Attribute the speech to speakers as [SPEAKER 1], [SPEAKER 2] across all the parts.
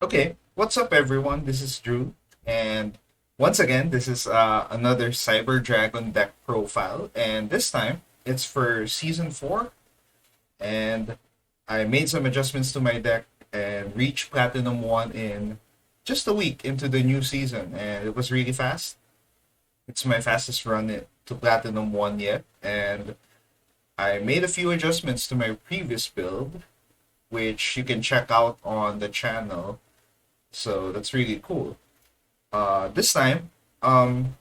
[SPEAKER 1] Okay, what's up, everyone? This is Drew, and once again, this is another Cyber Dragon deck profile, and this time it's for Season 4, and I made some adjustments to my deck and reached Platinum 1 in just a week into the new season, and it was really fast. It's my fastest run to Platinum 1 yet, and I made a few adjustments to my previous build, which you can check out on the channel. So that's really cool. This time, I'm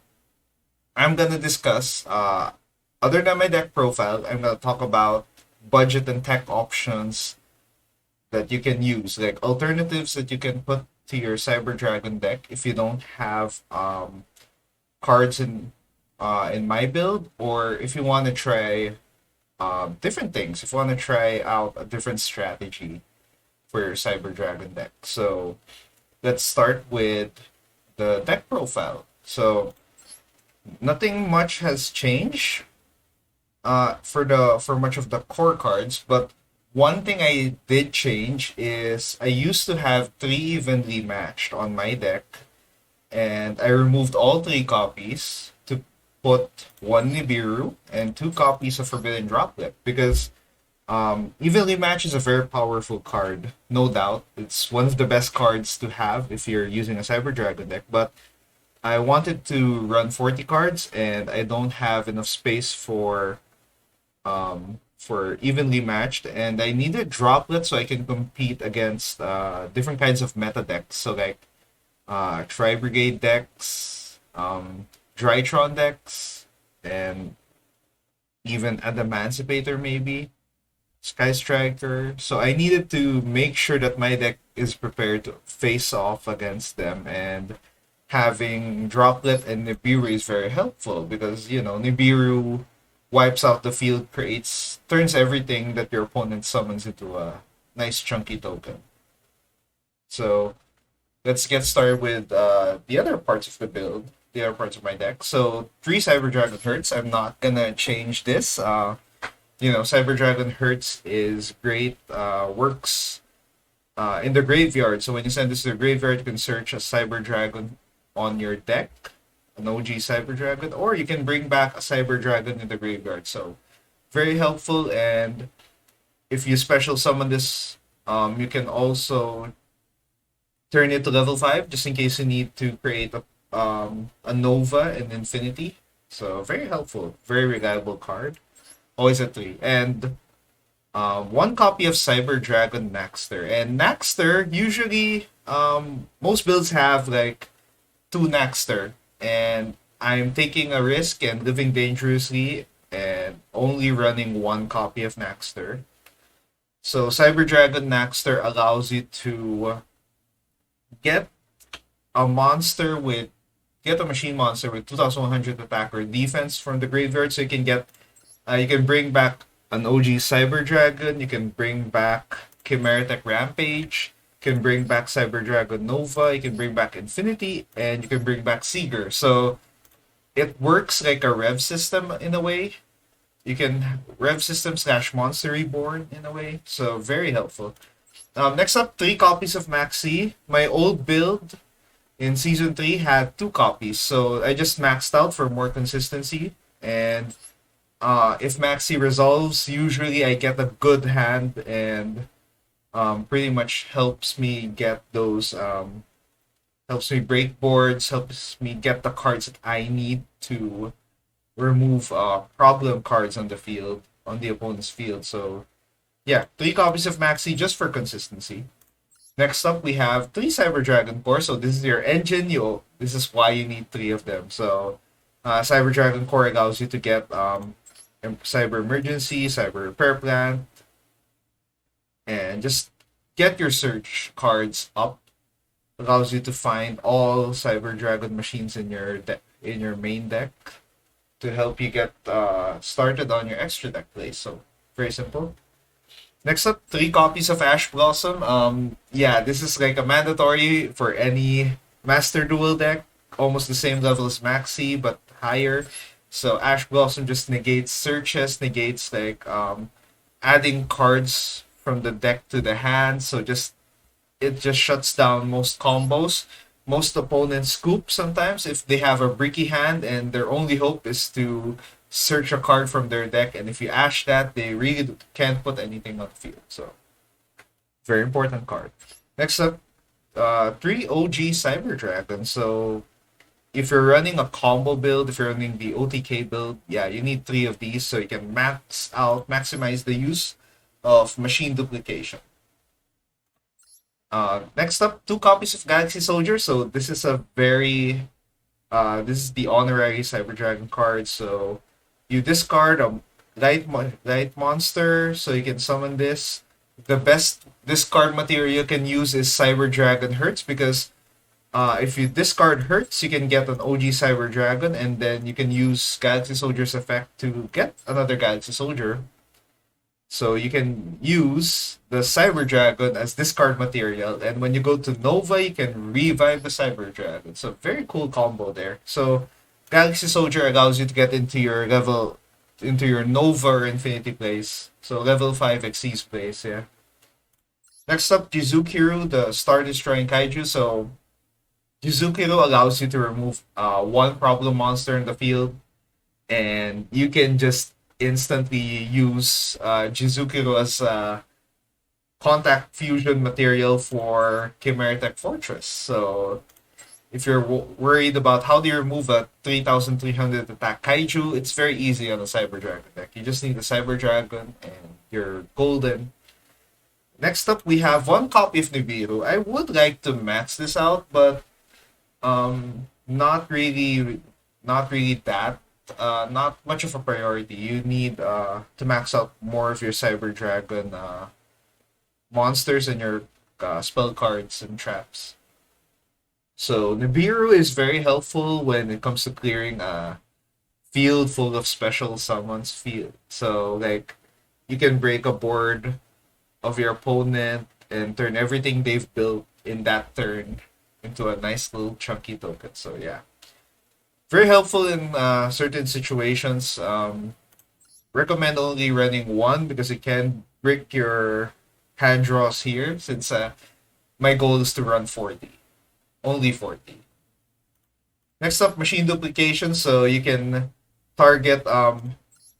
[SPEAKER 1] gonna discuss other than my deck profile. I'm gonna talk about budget and tech options that you can use, like alternatives that you can put to your Cyber Dragon deck if you don't have cards in my build, or if you want to try different things. If you want to try out a different strategy for your Cyber Dragon deck, so let's start with the deck profile. So nothing much has changed for much of the core cards, but one thing I did change is I used to have three evenly matched on my deck, and I removed all three copies to put one Nibiru and two copies of Forbidden Droplet because evenly match is a very powerful card, no doubt. It's one of the best cards to have if you're using a Cyber Dragon deck. But I wanted to run 40 cards, and I don't have enough space for evenly matched, and I needed Droplet so I can compete against different kinds of meta decks. So like Tri Brigade decks, Drytron decks, and even Adamancipator maybe. Sky Striker. So I needed to make sure that my deck is prepared to face off against them, and having Droplet and Nibiru is very helpful because Nibiru wipes out the field, turns everything that your opponent summons into a nice chunky token. So let's get started with the other parts of the build, the other parts of my deck. So three Cyber Dragon Hurts. I'm not gonna change this. Cyber Dragon Hurts is great, works in the graveyard. So when you send this to the graveyard, you can search a Cyber Dragon on your deck, an OG Cyber Dragon, or you can bring back a Cyber Dragon in the graveyard. So very helpful. And if you special summon this, you can also turn it to level 5 just in case you need to create a Nova in Infinity. So very helpful, very reliable card. Always a 3. And one copy of Cyber Dragon Naxter. And Naxter, usually, most builds have like two Naxter. And I'm taking a risk and living dangerously and only running one copy of Naxter. So Cyber Dragon Naxter allows you to get a monster with get a machine monster with 2100 attack or defense from the graveyard, so you can bring back an OG Cyber Dragon. You can bring back Chimeratech Rampage. You can bring back Cyber Dragon Nova. You can bring back Infinity, and you can bring back Seeger. So it works like a rev system in a way. You can rev system slash monster reborn in a way. So very helpful. Next up, three copies of Maxi. My old build in season 3 had two copies, so I just maxed out for more consistency. And if Maxi resolves, usually I get a good hand, and pretty much helps me break boards, helps me get the cards that I need to remove problem cards on the opponent's field. So yeah, three copies of Maxi just for consistency. Next up, we have three Cyber Dragon Core. So this is your engine. This is why you need three of them. So Cyber Dragon Core allows you to get Cyber Emergency, Cyber Repair Plan, and just get your search cards up. Allows you to find all Cyber Dragon machines in your main deck to help you get started on your extra deck play. So very simple. Next up, three copies of Ash Blossom. Yeah, this is like a mandatory for any Master Duel deck. Almost the same level as Maxi, but higher. So Ash Blossom just negates searches, negates like adding cards from the deck to the hand. So just it just shuts down most combos. Most opponents scoop sometimes if they have a bricky hand and their only hope is to search a card from their deck. And if you ash that, they really can't put anything on the field. So, very important card. Next up, three OG Cyber Dragon. So, if you're running a combo build, if you're running the OTK build, yeah, you need three of these so you can maximize the use of machine duplication. Next up, two copies of Galaxy Soldier. So this is a very, this is the honorary Cyber Dragon card. So you discard a light monster, so you can summon this. The best discard material you can use is Cyber Dragon Hertz because if you discard Hertz, you can get an OG Cyber Dragon, and then you can use Galaxy Soldier's effect to get another Galaxy Soldier. So you can use the Cyber Dragon as discard material, and when you go to Nova, you can revive the Cyber Dragon. So very cool combo there. So Galaxy Soldier allows you to get into your Nova or Infinity plays. So level 5 Xyz plays, yeah. Next up, Jizukiru, the Star Destroying Kaiju. So Jizukiru allows you to remove one problem monster in the field, and you can just instantly use Jizukiru as a contact fusion material for Chimeric Fortress. So if you're worried about how do you remove a 3,300 attack kaiju, it's very easy on a Cyber Dragon deck. You just need the Cyber Dragon and you're golden. Next up, we have one copy of Nibiru. I would like to max this out, but not really, not really that. Not much of a priority. You need to max out more of your Cyber Dragon monsters and your spell cards and traps. So Nibiru is very helpful when it comes to clearing a field full of special summons field. So like you can break a board of your opponent and turn everything they've built in that turn into a nice little chunky token. So yeah, very helpful in certain situations. Recommend only running one because it can break your hand draws here. Since my goal is to run 40, only 40. Next up, machine duplication. So you can target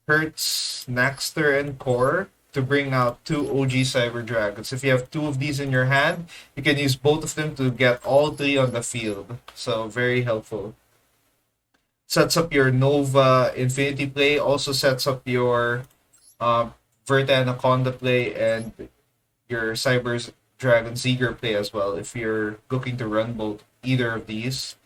[SPEAKER 1] Hertz, Naxter, and Core to bring out two OG Cyber Dragons. If you have two of these in your hand, you can use both of them to get all three on the field. So very helpful. Sets up your Nova Infinity play, also sets up your Verta Anaconda play and your Cyber Dragon Seeger play as well if you're looking to run both either of these.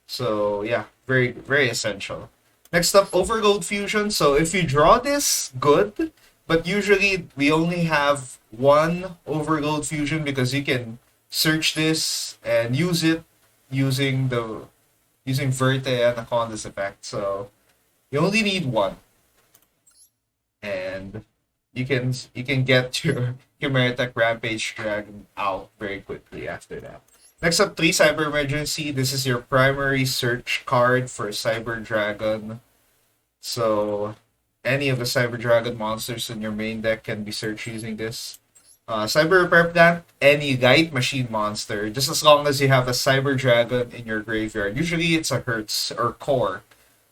[SPEAKER 1] So yeah, very very essential. Next up, Overload Fusion. So if you draw this, good. But usually we only have one Overload Fusion because you can search this and use it using Verte and Anaconda's effect. So you only need one. And you can get your Chimeric Rampage Dragon out very quickly after that. Next up, 3 Cyber Emergency. This is your primary search card for Cyber Dragon. So any of the Cyber Dragon monsters in your main deck can be searched using this. Cyber Repair Plant, any light machine monster, just as long as you have a Cyber Dragon in your graveyard. Usually it's a Hertz or Core.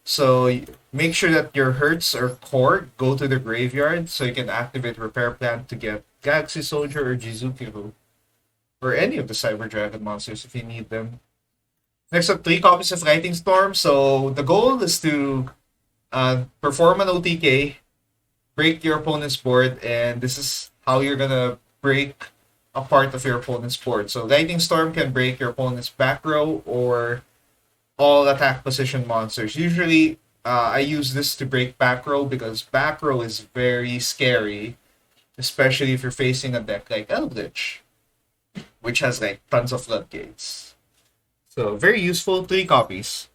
[SPEAKER 1] So make sure that your Hertz or Core go to the graveyard so you can activate Repair Plant to get Galaxy Soldier or Jizukiru. Or any of the Cyber Dragon monsters if you need them. Next up, 3 copies of Lightning Storm. So the goal is to perform an OTK, break your opponent's board, and this is how you're gonna break a part of your opponent's board. So Lightning Storm can break your opponent's back row or all attack position monsters. Usually, I use this to break back row because back row is very scary, especially if you're facing a deck like Eldritch, which has like tons of floodgates. So very useful, 3 copies.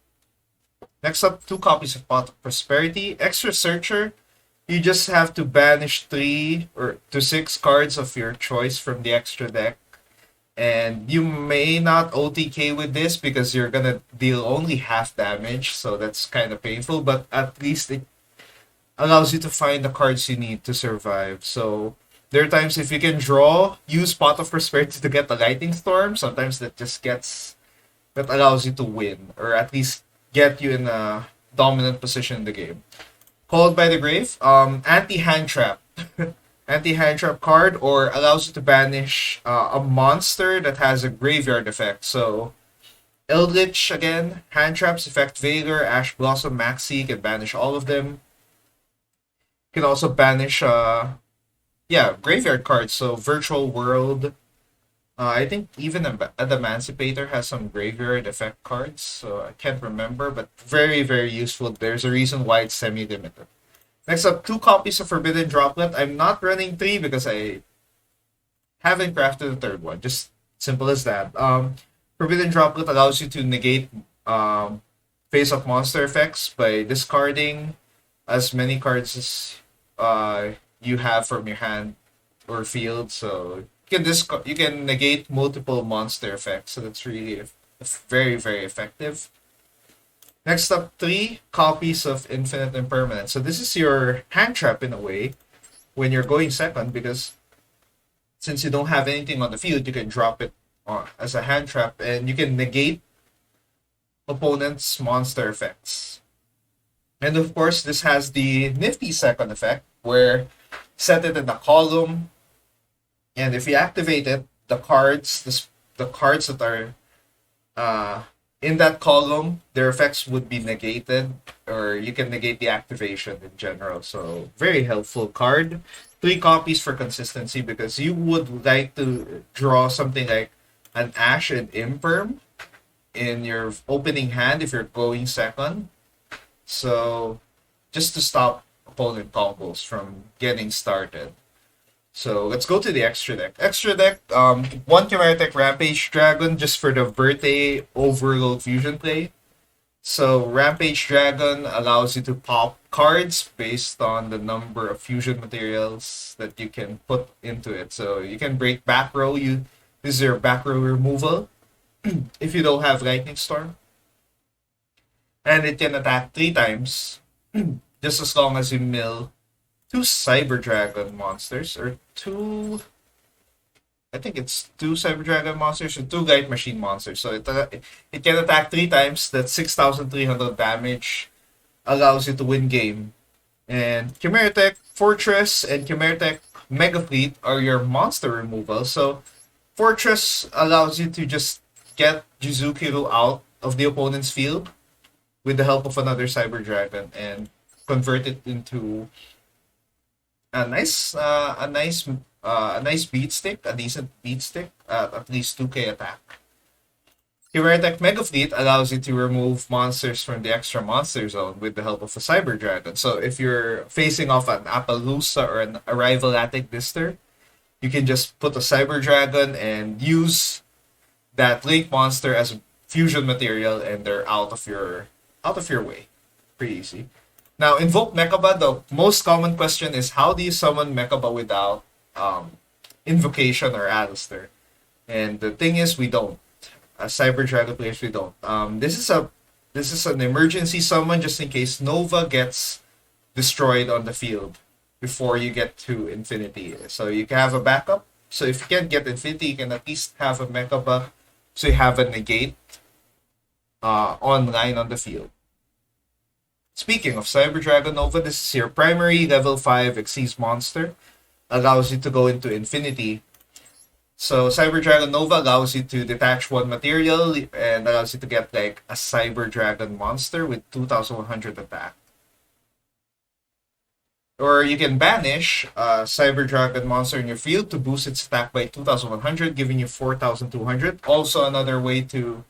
[SPEAKER 1] Next up, 2 copies of Pot of Prosperity. Extra Searcher, you just have to banish 3 or to 6 cards of your choice from the extra deck. And you may not OTK with this because you're gonna deal only half damage, so that's kind of painful, but at least it allows you to find the cards you need to survive. So There are times if you can draw, use Pot of Prosperity to get the Lightning Storm. Sometimes that allows you to win, or at least get you in a dominant position in the game. Called by the Grave, anti-hand trap. Anti-hand trap card, or allows you to banish a monster that has a graveyard effect. So, Eldritch again, hand traps affect Veigar, Ash Blossom, Maxi, can banish all of them. Can also banish, graveyard cards. So, Virtual World. I think even the Emancipator has some graveyard effect cards, so I can't remember, but very, very useful. There's a reason why it's semi-limited. Next up, 2 copies of Forbidden Droplet. I'm not running 3 because I haven't crafted the third one. Just simple as that. Forbidden Droplet allows you to negate face-up monster effects by discarding as many cards as you have from your hand or field. So you can negate multiple monster effects. So that's really very, very effective. Next up, 3 copies of Infinite Impermanence. So this is your hand trap in a way when you're going second, because since you don't have anything on the field, you can drop it as a hand trap, and you can negate opponent's monster effects. And of course, this has the nifty second effect, where set it in a column, and if you activate it, the cards that are in that column, their effects would be negated, or you can negate the activation in general. So very helpful card. 3 copies for consistency, because you would like to draw something like an Ash and Imperm in your opening hand if you're going second. So just to stop opponent combos from getting started. So let's go to the extra deck. Extra deck, 1 Chimeric Rampage Dragon just for the Verte Overload Fusion play. So Rampage Dragon allows you to pop cards based on the number of fusion materials that you can put into it. So you can break back row. This is your back row removal if you don't have Lightning Storm. And it can attack 3 times just as long as you mill 2 Cyber Dragon monsters, or I think it's 2 Cyber Dragon monsters and 2 Light Machine monsters. So it can attack 3 times. That's 6,300 damage. Allows you to win game. And Chimeric Fortress and Chimeric Mega Fleet are your monster removal. So Fortress allows you to just get Jizukiru out of the opponent's field with the help of another Cyber Dragon and convert it into a nice beat stick, a decent beat stick at least 2k attack. Chimeric Mega Fleet allows you to remove monsters from the extra monster zone with the help of a Cyber Dragon. So if you're facing off an Appaloosa or an Arrival Attic Dister, you can just put a Cyber Dragon and use that Link monster as a fusion material, and they're out of your way. Pretty easy. Now, invoke Mechaba. The most common question is, how do you summon Mechaba without invocation or Alistair? And the thing is, we don't. As Cyber Dragon players, we don't. This is an emergency summon just in case Nova gets destroyed on the field before you get to Infinity. So you can have a backup. So if you can't get Infinity, you can at least have a Mechaba, so you have a negate online on the field. Speaking of Cyber Dragon Nova, this is your primary level 5 Xyz monster. Allows you to go into Infinity. So Cyber Dragon Nova allows you to detach 1 material and allows you to get like a Cyber Dragon monster with 2,100 attack. Or you can banish a Cyber Dragon monster in your field to boost its attack by 2,100, giving you 4,200. Also another way to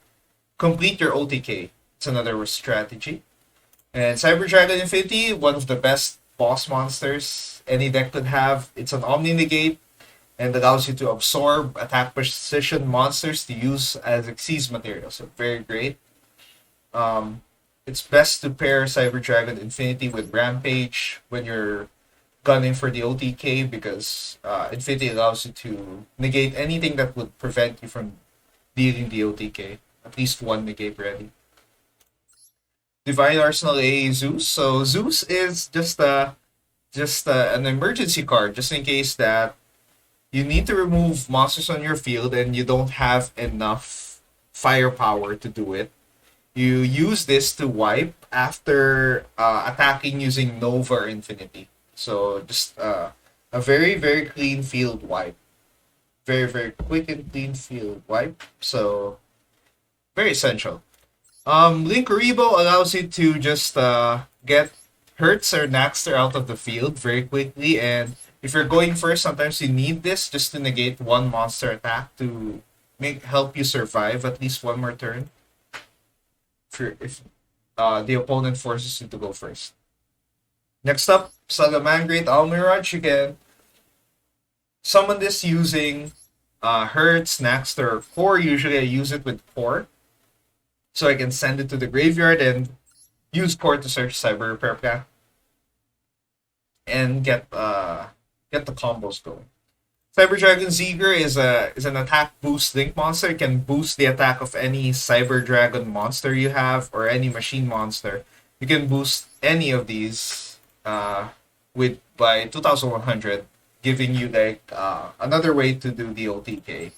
[SPEAKER 1] complete your OTK. It's another strategy. And Cyber Dragon Infinity, one of the best boss monsters any deck could have. It's an Omni Negate and allows you to absorb attack precision monsters to use as Xyz material. So very great. It's best to pair Cyber Dragon Infinity with Rampage when you're gunning for the OTK, because Infinity allows you to negate anything that would prevent you from dealing the OTK. At least 1 negate ready. Divine Arsenal A Zeus. So Zeus is just an emergency card, just in case that you need to remove monsters on your field and you don't have enough firepower to do it. You use this to wipe after attacking using Nova or Infinity. So just a very, very clean field wipe. Very, very quick and clean field wipe. So very essential. Link Rebo allows you to just get Hertz or Naxter out of the field very quickly, and if you're going first, sometimes you need this just to negate one monster attack to make help you survive at least one more turn. If the opponent forces you to go first. Next up, Salamangreat Almiraj. You can summon this using Hertz, Naxter, or Core. Usually I use it with Core. So I can send it to the graveyard and use Core to search Cyber Repair Plan and get the combos going. Cyber Dragon Zeger is an attack boost link monster. It can boost the attack of any Cyber Dragon monster you have or any machine monster. You can boost any of these with by 2100, giving you like another way to do the OTK.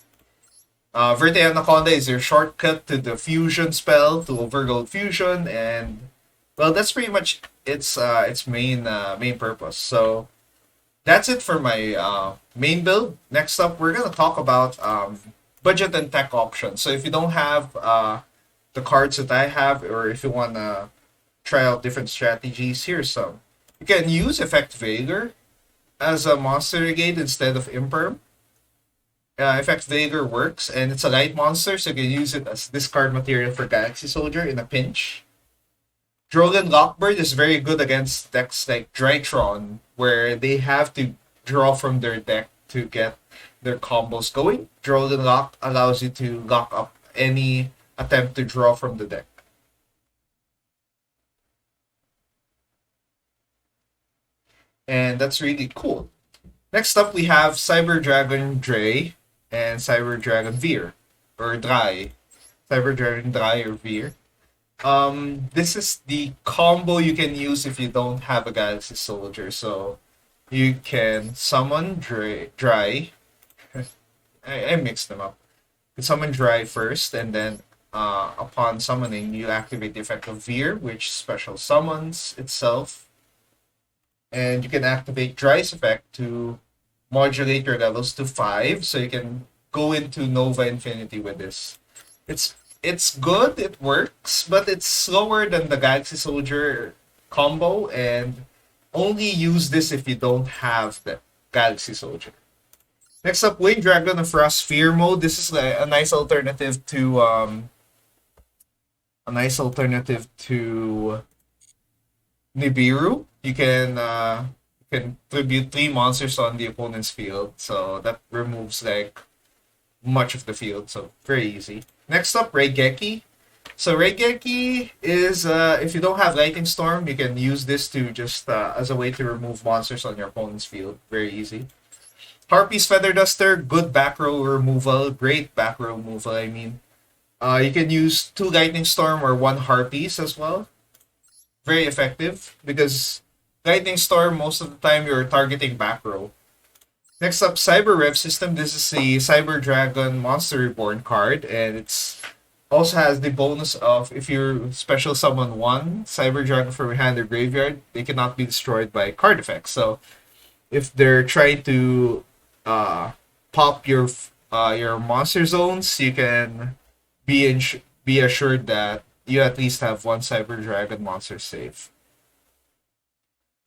[SPEAKER 1] Verte Anaconda is your shortcut to the fusion spell to overload fusion, and well, that's pretty much its main purpose. So that's it for my main build. Next up, we're gonna talk about budget and tech options. So if you don't have the cards that I have, or if you wanna try out different strategies, here's some. You can use Effect Veigar as a monster brigade instead of Imperm. Effect Veigar works, and it's a light monster, so you can use it as discard material for Galaxy Soldier in a pinch. Drogon Lockbird is very good against decks like Drytron, where they have to draw from their deck to get their combos going. Drogon Lock allows you to lock up any attempt to draw from the deck. And that's really cool. Next up, we have Cyber Dragon Dre and Cyber Dragon Veer, or Dry. Cyber Dragon Dry or Veer. This is the combo you can use if you don't have a Galaxy Soldier. So you can summon Dry. I mixed them up. You summon Dry first, and then upon summoning, you activate the effect of Veer, which special summons itself. And you can activate Dry's effect to modulate your levels to 5, so you can go into Nova Infinity with this. It's good, it works, but it's slower than the Galaxy Soldier combo, and only use this if you don't have the Galaxy Soldier. Next up, Wing Dragon of Frost Fear mode. This is a nice alternative to Nibiru. You can tribute 3 monsters on the opponent's field, so that removes like much of the field, so very easy. Next up, Raigeki. So Raigeki is if you don't have Lightning Storm, you can use this to just as a way to remove monsters on your opponent's field. Very easy. Harpy's Feather Duster, good back row removal, great back row removal. I mean, you can use 2 Lightning Storm or 1 Harpies as well. Very effective because Lightning Storm, most of the time you're targeting back row. Next up, Cyber Rev System. This is a Cyber Dragon Monster Reborn card, and it's also has the bonus of if you special summon 1 Cyber Dragon from your hand or graveyard, they cannot be destroyed by card effects. So if they're trying to pop your monster zones, you can be assured that you at least have 1 Cyber Dragon monster safe.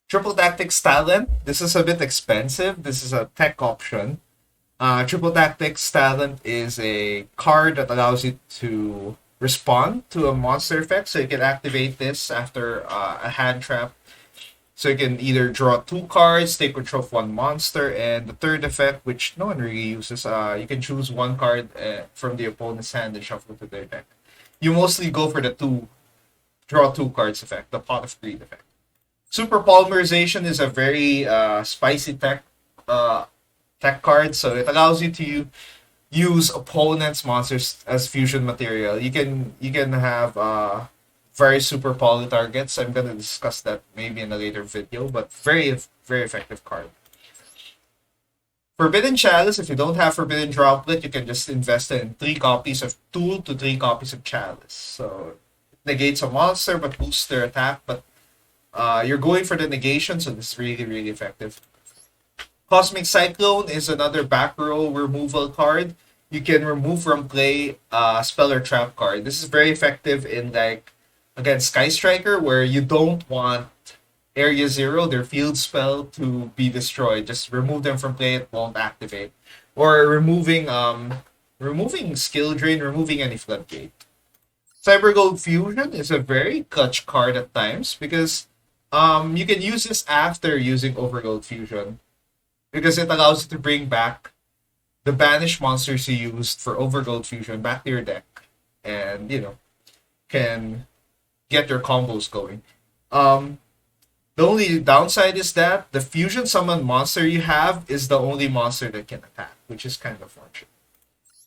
[SPEAKER 1] Triple Tactics Talent. This is a bit expensive. This is a tech option. Triple Tactics Talent is a card that allows you to respond to a monster effect. So you can activate this after a hand trap. So you can either draw 2 cards, take control of 1 monster, and the third effect, which no one really uses, you can choose 1 card from the opponent's hand and shuffle to their deck. You mostly go for the draw 2 cards effect, the Pot of Greed effect. Super Polymerization is a very spicy tech card, so it allows you to use opponents' monsters as fusion material. You can have very super poly targets. I'm gonna discuss that maybe in a later video, but very effective card. Next up, Cyber Dragon Veer. So this is a Cyber Dragon monster reborn card, and it's also has the bonus of if you're special summon 1 Cyber Dragon from your hand or graveyard, they cannot be destroyed by card effects. So if they're trying to Forbidden Chalice, if you don't have Forbidden Droplet, you can just invest in 3 copies of 2 to 3 copies of Chalice. So it negates a monster but boosts their attack, but you're going for the negation, so this is really, really effective. Cosmic Cyclone is another back row removal card. You can remove from play a spell or trap card. This is very effective in like against Sky Striker, where you don't want Area Zero, their field spell, to be destroyed. Just remove them from play; it won't activate. Or removing skill drain, removing any floodgate. Cyber Gold Fusion is a very clutch card at times because you can use this after using Overgold Fusion because it allows you to bring back the banished monsters you used for Overgold Fusion back to your deck, and can get your combos going. Um, the only downside is that the fusion summon monster you have is the only monster that can attack, which is kind of unfortunate.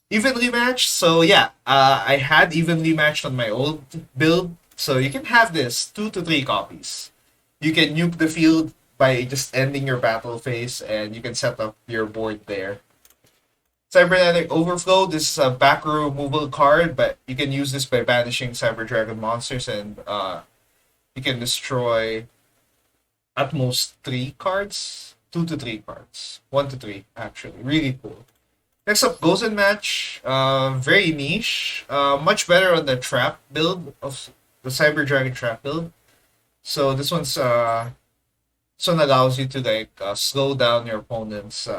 [SPEAKER 1] Evenly matched, so yeah, I had evenly matched on my old build, so you can have this 2 to 3 copies. You can nuke the field by just ending your battle phase, and you can set up your board there. Cybernetic Overflow, this is a back row removal card, but you can use this by banishing Cyber Dragon monsters, and you can destroy at most 3 cards, 2 to 3 cards, 1 to 3 actually. Really cool. Next up, Ghost and Match. Very niche. Much better on the trap build of the Cyber Dragon trap build. So this one allows you to like slow down your opponent's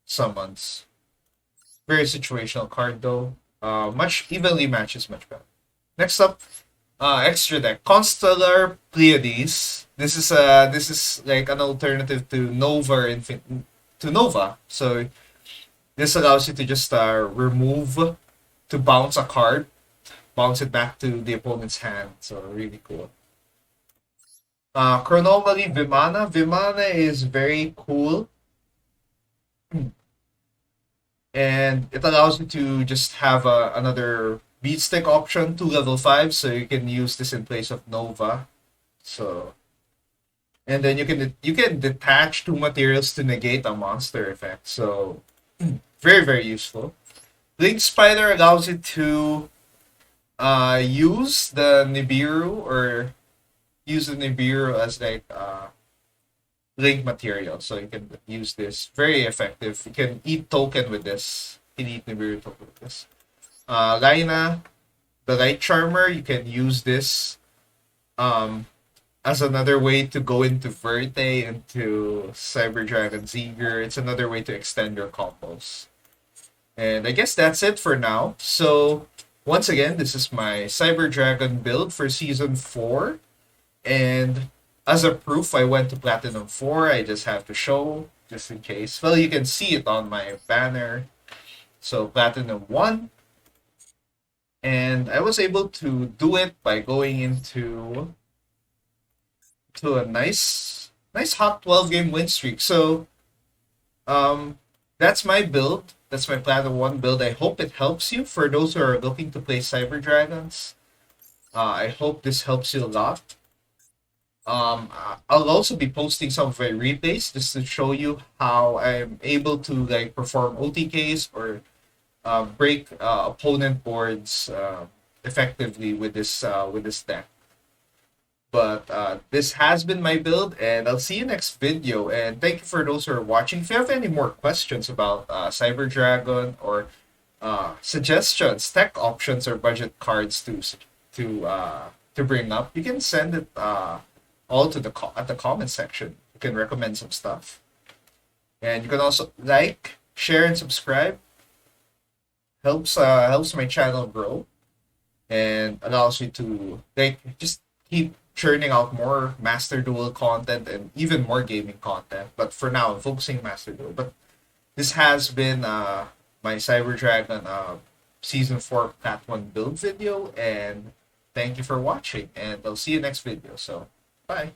[SPEAKER 1] summons. Very situational card though. Much evenly matches much better. Next up, extra deck Constellar Pleiades. This is like an alternative to Nova. So this allows you to just remove to bounce a card, bounce it back to the opponent's hand. So really cool. Chronomaly Vimana. Vimana is very cool, and it allows you to just have another beat stick option to level 5, so you can use this in place of Nova. So, and then you can detach 2 materials to negate a monster effect. So very, very useful. Link Spider allows you to use the Nibiru, or use the Nibiru as like link material. So you can use this. Very effective. You can eat token with this. You can eat Nibiru token with this. Lina, the Light Charmer, you can use this as another way to go into Verte, into Cyber Dragon Zeger. It's another way to extend your combos. And I guess that's it for now. So, once again, this is my Cyber Dragon build for Season 4. And as a proof, I went to Platinum 4. I just have to show, just in case. Well, you can see it on my banner. So, Platinum 1. And I was able to do it by going into a nice hot 12 game win streak. So, that's my build. That's my Platinum 1 build. I hope it helps you for those who are looking to play Cyber Dragons. I hope this helps you a lot. I'll also be posting some of my replays just to show you how I'm able to like perform OTKs or break opponent boards effectively with this deck. But this has been my build, and I'll see you next video. And thank you for those who are watching. If you have any more questions about Cyber Dragon, or suggestions, tech options, or budget cards to bring up, you can send it all to at the comment section. You can recommend some stuff, and you can also like, share, and subscribe. Helps my channel grow, and allows me to like just keep churning out more Master Duel content and even more gaming content. But for now, I'm focusing Master Duel. But this has been my Cyber Dragon Season 4 Plat 1 build video, and thank you for watching, and I'll see you next video. So, bye!